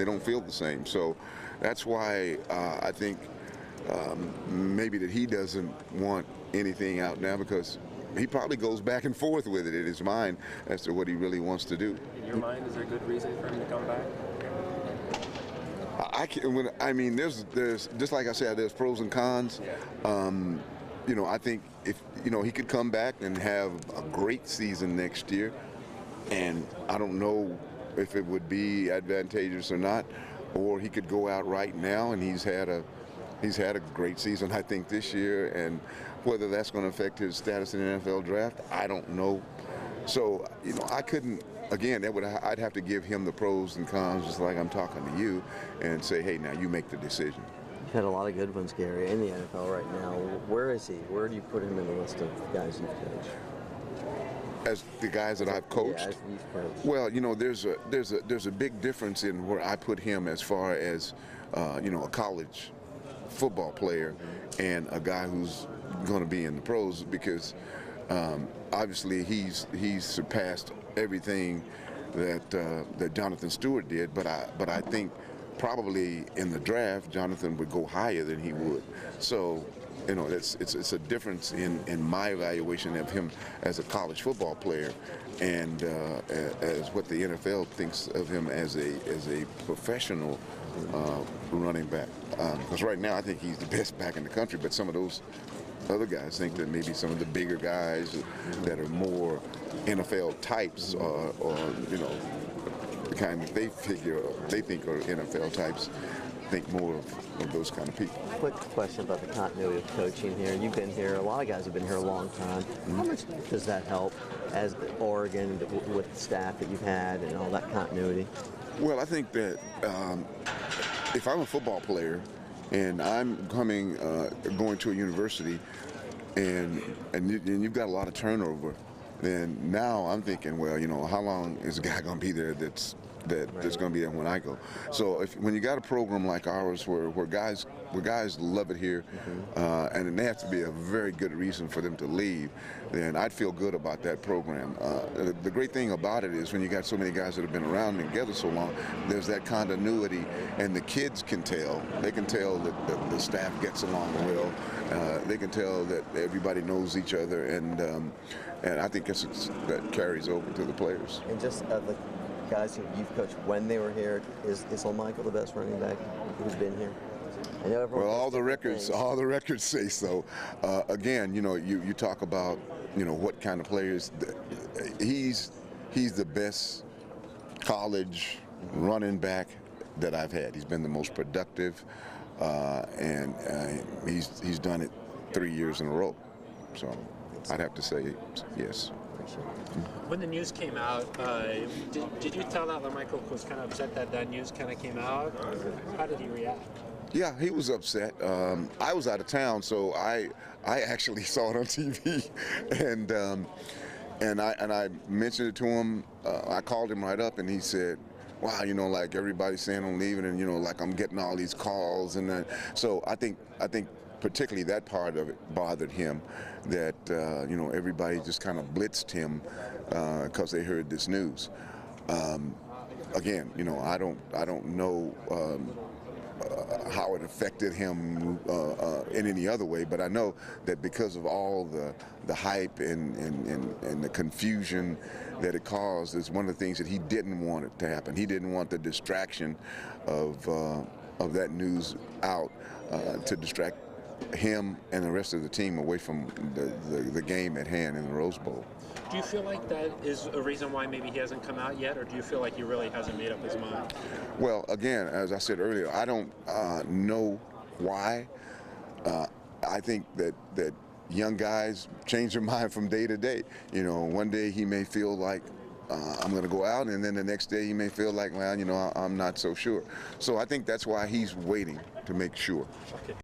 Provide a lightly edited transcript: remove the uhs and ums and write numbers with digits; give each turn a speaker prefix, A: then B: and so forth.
A: They don't feel the same. So that's why I think maybe that he doesn't want anything out now, because he probably goes back and forth with it in his mind as to what he really wants to do.
B: In your mind, is there a good reason for him to come back?
A: I mean, there's just like I said, there's pros and cons. You know, I think if he could come back and have a great season next year, and I don't know if it would be advantageous or not, or he could go out right now and he's had a great season, I think, this year, and whether that's going to affect his status in the NFL draft, I don't know. So, I couldn't. Again, I'd have to give him the pros and cons, just like I'm talking to you, and say, hey, now you make the decision.
C: You've had a lot of good ones, Gary, in the NFL right now. Where is he? Where do you put him in the list of guys you've coached?
A: As the guys that I've coached?
C: Yeah, as you've coached.
A: Well, there's a big difference in where I put him as far as a college football player and a guy who's going to be in the pros, because obviously he's surpassed everything that Jonathan Stewart did, but I think probably in the draft Jonathan would go higher than he would. So it's a difference in my evaluation of him as a college football player and as what the NFL thinks of him as a professional running back. Because right now I think he's the best back in the country, but some of those other guys think that maybe some of the bigger guys that are more NFL types, or the kind that they think are NFL types, think more of those kind of people.
C: Quick question about the continuity of coaching here. You've been here, a lot of guys have been here a long time. How much does that help as Oregon with the staff that you've had and all that continuity?
A: Well, I think that if I'm a football player and I'm going to a university and you've got a lot of turnover, then now I'm thinking, well, how long is a guy going to be there that's going to be there when I go? So when you got a program like ours where guys love it here, and there has to be a very good reason for them to leave, then I'd feel good about that program. The great thing about it is when you got so many guys that have been around together so long, there's that continuity, and the kids can tell. They can tell that the staff gets along well. They can tell that everybody knows each other, and I think that carries over to the players.
C: And just the guys who you've coached when they were here, is LaMichael the best running back who's been here? I know everyone.
A: Well, all the records say so. Again, you talk about what kind of players. He's the best college running back that I've had. He's been the most productive, and he's done it 3 years in a row. So I'd have to say yes.
B: When the news came out, did you tell that LaMichael was kind of upset that news kind of came out? Or how did he react?
A: Yeah, he was upset. I was out of town, so I actually saw it on TV, and I mentioned it to him. I called him right up, and he said, "Wow, like everybody's saying I'm leaving, and like I'm getting all these calls and that." So I think particularly that part of it bothered him, that everybody just kind of blitzed him because they heard this news. Again, I don't know how it affected him in any other way, but I know that because of all the hype and the confusion that it caused, is one of the things that he didn't want it to happen. He didn't want the distraction of that news out to distract him and the rest of the team away from the game at hand in the Rose Bowl.
B: Do you feel like that is a reason why maybe he hasn't come out yet, or do you feel like he really hasn't made up his mind?
A: Well, again, as I said earlier, I don't know why. I think that young guys change their mind from day to day. One day he may feel like I'm going to go out, and then the next day he may feel like, well, I'm not so sure. So I think that's why he's waiting to make sure.
B: Okay.